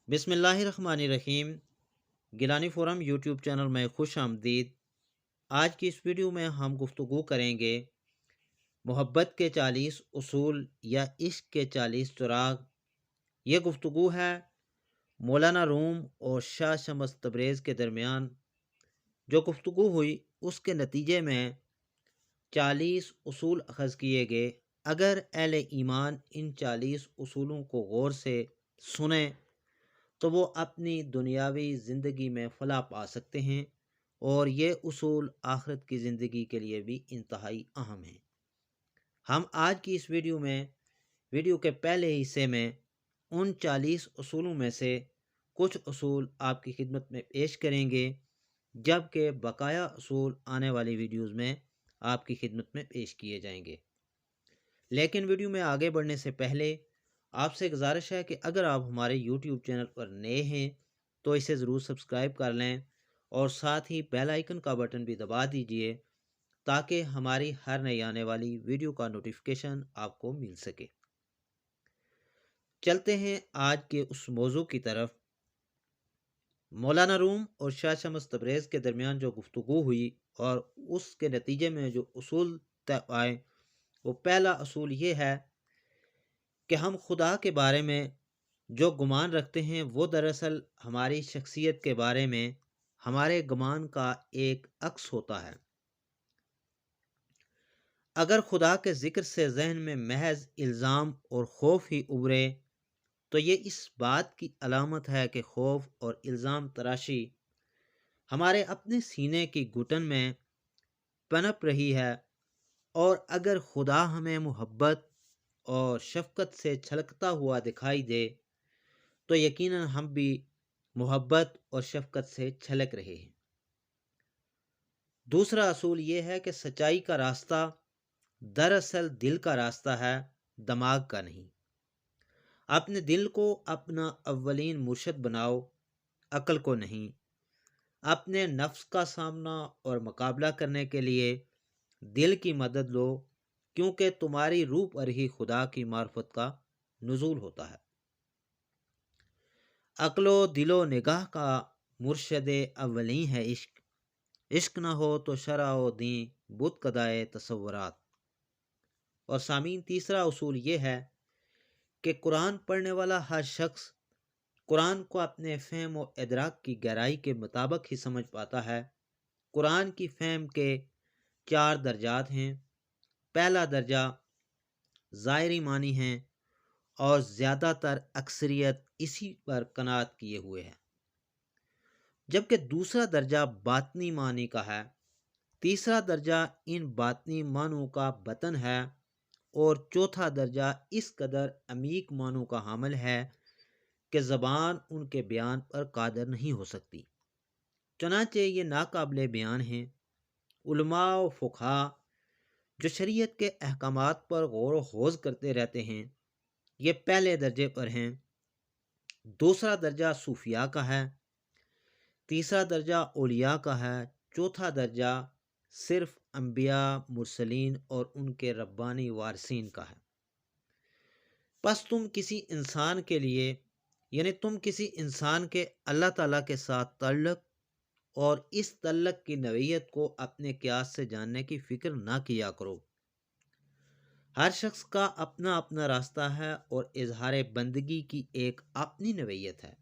بسم اللہ الرحمن الرحیم۔ گیلانی فورم یوٹیوب چینل میں خوش آمدید۔ آج کی اس ویڈیو میں ہم گفتگو کریں گے محبت کے 40 اصول یا عشق کے 40 چراغ۔ یہ گفتگو ہے مولانا روم اور شاہ شمس تبریز کے درمیان۔ جو گفتگو ہوئی اس کے نتیجے میں 40 اصول اخذ کیے گئے۔ اگر اہل ایمان ان 40 اصولوں کو غور سے سنیں تو وہ اپنی دنیاوی زندگی میں فلاح پا سکتے ہیں، اور یہ اصول آخرت کی زندگی کے لیے بھی انتہائی اہم ہیں۔ ہم آج کی اس ویڈیو کے پہلے حصے میں ان 40 اصولوں میں سے کچھ اصول آپ کی خدمت میں پیش کریں گے، جبکہ بقایا اصول آنے والی ویڈیوز میں آپ کی خدمت میں پیش کیے جائیں گے۔ لیکن ویڈیو میں آگے بڑھنے سے پہلے آپ سے گزارش ہے کہ اگر آپ ہمارے یوٹیوب چینل پر نئے ہیں تو اسے ضرور سبسکرائب کر لیں، اور ساتھ ہی بیل آئیکن کا بٹن بھی دبا دیجئے تاکہ ہماری ہر نئی آنے والی ویڈیو کا نوٹیفیکیشن آپ کو مل سکے۔ چلتے ہیں آج کے اس موضوع کی طرف۔ مولانا روم اور شاہ شمس تبریز کے درمیان جو گفتگو ہوئی اور اس کے نتیجے میں جو اصول طے آئے، وہ پہلا اصول یہ ہے کہ ہم خدا کے بارے میں جو گمان رکھتے ہیں وہ دراصل ہماری شخصیت کے بارے میں ہمارے گمان کا ایک عکس ہوتا ہے۔ اگر خدا کے ذکر سے ذہن میں محض الزام اور خوف ہی ابھرے تو یہ اس بات کی علامت ہے کہ خوف اور الزام تراشی ہمارے اپنے سینے کی گھٹن میں پنپ رہی ہے، اور اگر خدا ہمیں محبت اور شفقت سے چھلکتا ہوا دکھائی دے تو یقیناً ہم بھی محبت اور شفقت سے چھلک رہے ہیں۔ دوسرا اصول یہ ہے کہ سچائی کا راستہ دراصل دل کا راستہ ہے، دماغ کا نہیں۔ اپنے دل کو اپنا اولین مرشد بناؤ، عقل کو نہیں۔ اپنے نفس کا سامنا اور مقابلہ کرنے کے لیے دل کی مدد لو، کیونکہ تمہاری روح پر ہی خدا کی معرفت کا نزول ہوتا ہے۔ عقل و دل و نگاہ کا مرشد اولین ہے عشق، عشق نہ ہو تو شرع و دین بت کدائے تصورات۔ اور سامعین، تیسرا اصول یہ ہے کہ قرآن پڑھنے والا ہر شخص قرآن کو اپنے فہم و ادراک کی گہرائی کے مطابق ہی سمجھ پاتا ہے۔ قرآن کی فہم کے 4 درجات ہیں۔ پہلا درجہ ظاہری معنی ہیں، اور زیادہ تر اکثریت اسی پر قناعت کیے ہوئے ہے، جبکہ دوسرا درجہ باطنی معنی کا ہے۔ تیسرا درجہ ان باطنی معنوں کا بطن ہے، اور چوتھا درجہ اس قدر عمیق معنوں کا حامل ہے کہ زبان ان کے بیان پر قادر نہیں ہو سکتی، چنانچہ یہ ناقابل بیان ہیں۔ علماء و فقہا جو شریعت کے احکامات پر غور و خوض کرتے رہتے ہیں، یہ پہلے درجے پر ہیں۔ دوسرا درجہ صوفیاء کا ہے، تیسرا درجہ اولیاء کا ہے، چوتھا درجہ صرف انبیاء، مرسلین اور ان کے ربانی وارثین کا ہے۔ پس تم کسی انسان کے لیے، یعنی تم کسی انسان کے اللہ تعالیٰ کے ساتھ تعلق اور اس تعلق کی نوعیت کو اپنے قیاس سے جاننے کی فکر نہ کیا کرو۔ ہر شخص کا اپنا اپنا راستہ ہے، اور اظہار بندگی کی ایک اپنی نوعیت ہے۔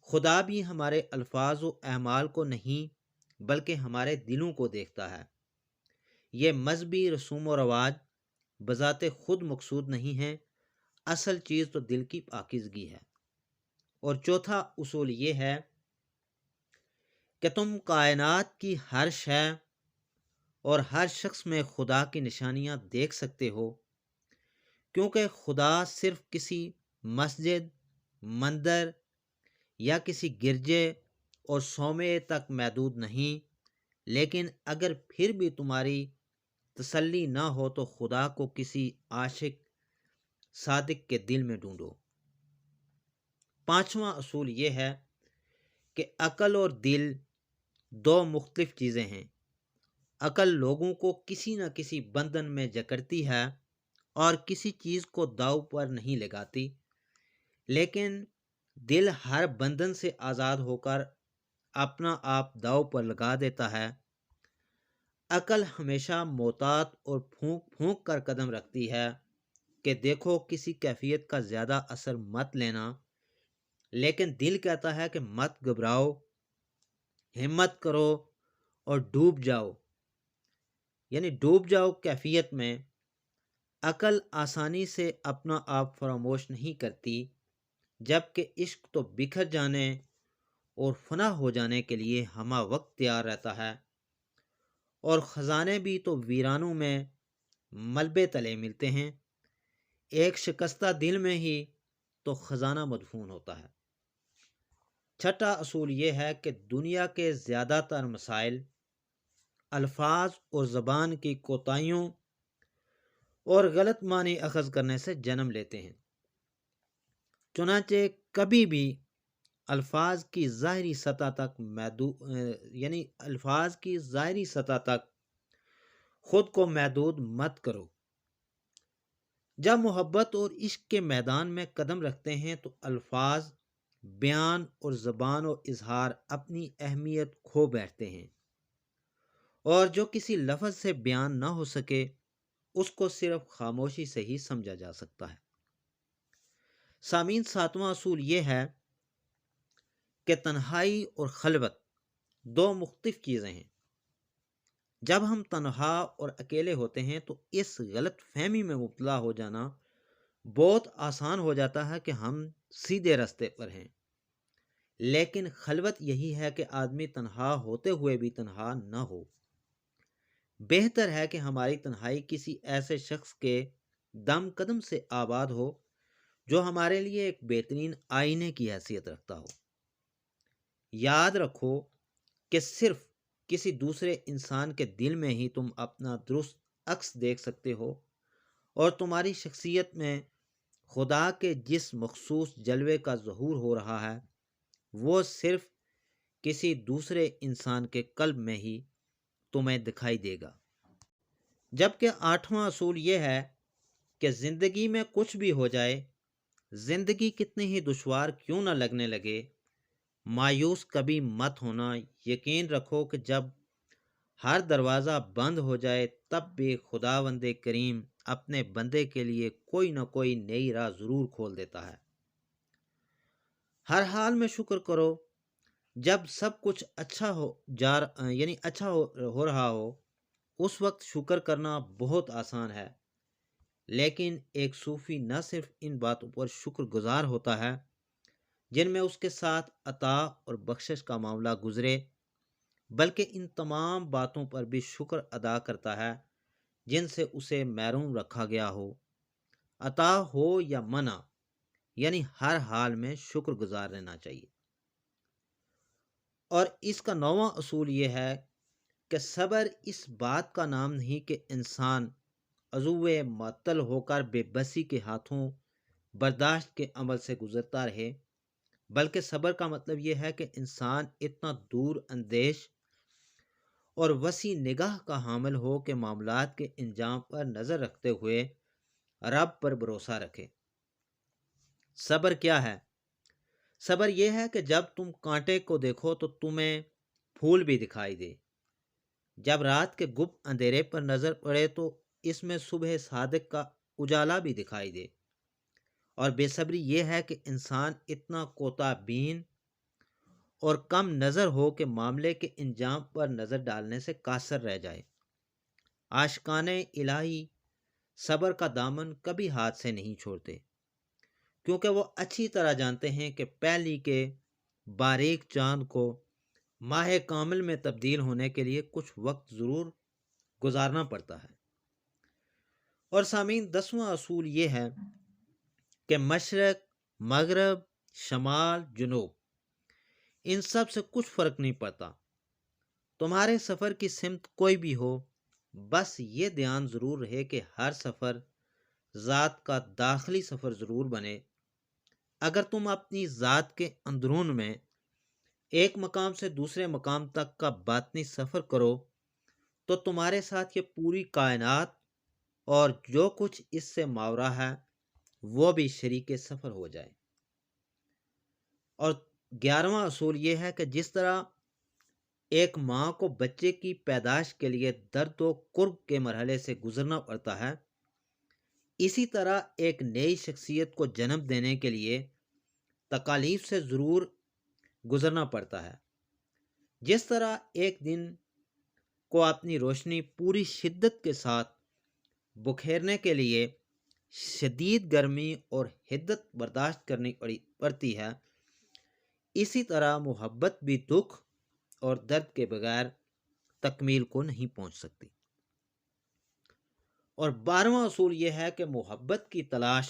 خدا بھی ہمارے الفاظ و اعمال کو نہیں بلکہ ہمارے دلوں کو دیکھتا ہے۔ یہ مذہبی رسوم و رواج بذات خود مقصود نہیں ہیں، اصل چیز تو دل کی پاکیزگی ہے۔ اور چوتھا اصول یہ ہے کہ تم کائنات کی ہر شے اور ہر شخص میں خدا کی نشانیاں دیکھ سکتے ہو، کیونکہ خدا صرف کسی مسجد، مندر یا کسی گرجے اور صومعے تک محدود نہیں۔ لیکن اگر پھر بھی تمہاری تسلی نہ ہو تو خدا کو کسی عاشق صادق کے دل میں ڈھونڈو۔ پانچواں اصول یہ ہے کہ عقل اور دل 2 مختلف چیزیں ہیں۔ عقل لوگوں کو کسی نہ کسی بندھن میں جکڑتی ہے اور کسی چیز کو داؤ پر نہیں لگاتی، لیکن دل ہر بندھن سے آزاد ہو کر اپنا آپ داؤ پر لگا دیتا ہے۔ عقل ہمیشہ محتاط اور پھونک پھونک کر قدم رکھتی ہے کہ دیکھو کسی کیفیت کا زیادہ اثر مت لینا، لیکن دل کہتا ہے کہ مت گھبراؤ، ہمت کرو اور ڈوب جاؤ، یعنی ڈوب جاؤ کیفیت میں۔ عقل آسانی سے اپنا آپ فراموش نہیں کرتی، جبکہ عشق تو بکھر جانے اور فنا ہو جانے کے لیے ہمہ وقت تیار رہتا ہے، اور خزانے بھی تو ویرانوں میں ملبے تلے ملتے ہیں۔ ایک شکستہ دل میں ہی تو خزانہ مدفون ہوتا ہے۔ چھٹا اصول یہ ہے کہ دنیا کے زیادہ تر مسائل الفاظ اور زبان کی کوتاہیوں اور غلط معنی اخذ کرنے سے جنم لیتے ہیں۔ چنانچہ کبھی بھی الفاظ کی ظاہری سطح تک خود کو محدود مت کرو۔ جب محبت اور عشق کے میدان میں قدم رکھتے ہیں تو الفاظ، بیان اور زبان و اظہار اپنی اہمیت کھو بیٹھتے ہیں، اور جو کسی لفظ سے بیان نہ ہو سکے اس کو صرف خاموشی سے ہی سمجھا جا سکتا ہے۔ سامعین، ساتواں اصول یہ ہے کہ تنہائی اور خلوت دو مختلف چیزیں ہیں۔ جب ہم تنہا اور اکیلے ہوتے ہیں تو اس غلط فہمی میں مبتلا ہو جانا بہت آسان ہو جاتا ہے کہ ہم سیدھے راستے پر ہیں، لیکن خلوت یہی ہے کہ آدمی تنہا ہوتے ہوئے بھی تنہا نہ ہو۔ بہتر ہے کہ ہماری تنہائی کسی ایسے شخص کے دم قدم سے آباد ہو جو ہمارے لیے ایک بہترین آئینے کی حیثیت رکھتا ہو۔ یاد رکھو کہ صرف کسی دوسرے انسان کے دل میں ہی تم اپنا درست عکس دیکھ سکتے ہو، اور تمہاری شخصیت میں خدا کے جس مخصوص جلوے کا ظہور ہو رہا ہے وہ صرف کسی دوسرے انسان کے قلب میں ہی تمہیں دکھائی دے گا۔ جبکہ آٹھواں اصول یہ ہے کہ زندگی میں کچھ بھی ہو جائے، زندگی کتنی ہی دشوار کیوں نہ لگنے لگے، مایوس کبھی مت ہونا۔ یقین رکھو کہ جب ہر دروازہ بند ہو جائے تب بھی خداوند کریم اپنے بندے کے لیے کوئی نہ کوئی نئی راہ ضرور کھول دیتا ہے۔ ہر حال میں شکر کرو۔ جب سب کچھ اچھا ہو رہا ہو اس وقت شکر کرنا بہت آسان ہے، لیکن ایک صوفی نہ صرف ان باتوں پر شکر گزار ہوتا ہے جن میں اس کے ساتھ عطا اور بخشش کا معاملہ گزرے، بلکہ ان تمام باتوں پر بھی شکر ادا کرتا ہے جن سے اسے محروم رکھا گیا ہو، عطا ہو یا منع، یعنی ہر حال میں شکر گزار رہنا چاہیے۔ اور اس کا نوواں اصول یہ ہے کہ صبر اس بات کا نام نہیں کہ انسان عضوِ معطل ہو کر بے بسی کے ہاتھوں برداشت کے عمل سے گزرتا رہے، بلکہ صبر کا مطلب یہ ہے کہ انسان اتنا دور اندیش اور وسیع نگاہ کا حامل ہو کہ معاملات کے انجام پر نظر رکھتے ہوئے رب پر بھروسہ رکھے۔ صبر کیا ہے؟ صبر یہ ہے کہ جب تم کانٹے کو دیکھو تو تمہیں پھول بھی دکھائی دے، جب رات کے گپ اندھیرے پر نظر پڑے تو اس میں صبح صادق کا اجالا بھی دکھائی دے، اور بے صبری یہ ہے کہ انسان اتنا کوتا بین اور کم نظر ہو کہ معاملے کے انجام پر نظر ڈالنے سے قاصر رہ جائے۔ عاشقان الہی صبر کا دامن کبھی ہاتھ سے نہیں چھوڑتے، کیونکہ وہ اچھی طرح جانتے ہیں کہ پہلی کے باریک چاند کو ماہ کامل میں تبدیل ہونے کے لیے کچھ وقت ضرور گزارنا پڑتا ہے۔ اور سامعین، 10واں اصول یہ ہے کہ مشرق، مغرب، شمال، جنوب، ان سب سے کچھ فرق نہیں پڑتا۔ تمہارے سفر کی سمت کوئی بھی ہو، بس یہ دھیان ضرور رہے کہ ہر سفر ذات کا داخلی سفر ضرور بنے۔ اگر تم اپنی ذات کے اندرون میں ایک مقام سے دوسرے مقام تک کا باطنی سفر کرو تو تمہارے ساتھ یہ پوری کائنات اور جو کچھ اس سے ماورا ہے وہ بھی شریک سفر ہو جائے۔ اور 11واں اصول یہ ہے کہ جس طرح ایک ماں کو بچے کی پیدائش کے لیے درد و کرب کے مرحلے سے گزرنا پڑتا ہے، اسی طرح ایک نئی شخصیت کو جنم دینے کے لیے تکالیف سے ضرور گزرنا پڑتا ہے۔ جس طرح ایک دن کو اپنی روشنی پوری شدت کے ساتھ بکھیرنے کے لیے شدید گرمی اور حدت برداشت کرنی پڑتی ہے، اسی طرح محبت بھی دکھ اور درد کے بغیر تکمیل کو نہیں پہنچ سکتی۔ اور 12واں اصول یہ ہے کہ محبت کی تلاش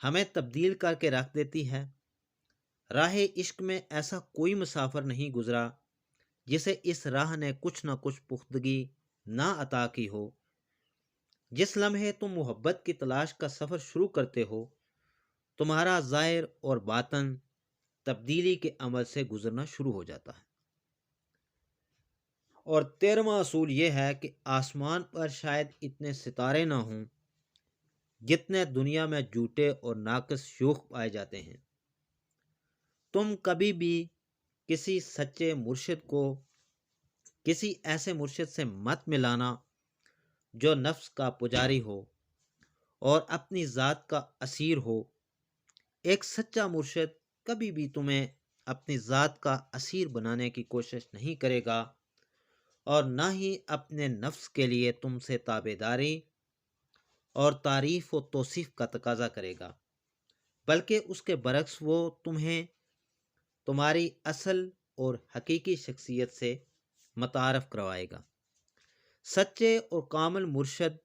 ہمیں تبدیل کر کے رکھ دیتی ہے۔ راہ عشق میں ایسا کوئی مسافر نہیں گزرا جسے اس راہ نے کچھ نہ کچھ پختگی نہ عطا کی ہو۔ جس لمحے تم محبت کی تلاش کا سفر شروع کرتے ہو، تمہارا ظاہر اور باطن تبدیلی کے عمل سے گزرنا شروع ہو جاتا ہے۔ اور 13واں اصول یہ ہے کہ آسمان پر شاید اتنے ستارے نہ ہوں جتنے دنیا میں جھوٹے اور ناقص شیوخ پائے جاتے ہیں۔ تم کبھی بھی کسی سچے مرشد کو کسی ایسے مرشد سے مت ملانا جو نفس کا پجاری ہو اور اپنی ذات کا اسیر ہو۔ ایک سچا مرشد کبھی بھی تمہیں اپنی ذات کا اسیر بنانے کی کوشش نہیں کرے گا اور نہ ہی اپنے نفس کے لیے تم سے تابعداری اور تعریف و توصیف کا تقاضا کرے گا، بلکہ اس کے برعکس وہ تمہیں تمہاری اصل اور حقیقی شخصیت سے متعارف کروائے گا۔ سچے اور کامل مرشد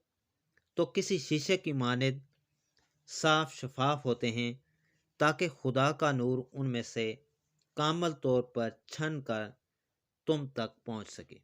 تو کسی شیشے کی مانند صاف شفاف ہوتے ہیں تاکہ خدا کا نور ان میں سے کامل طور پر چھن کر تم تک پہنچ سکے۔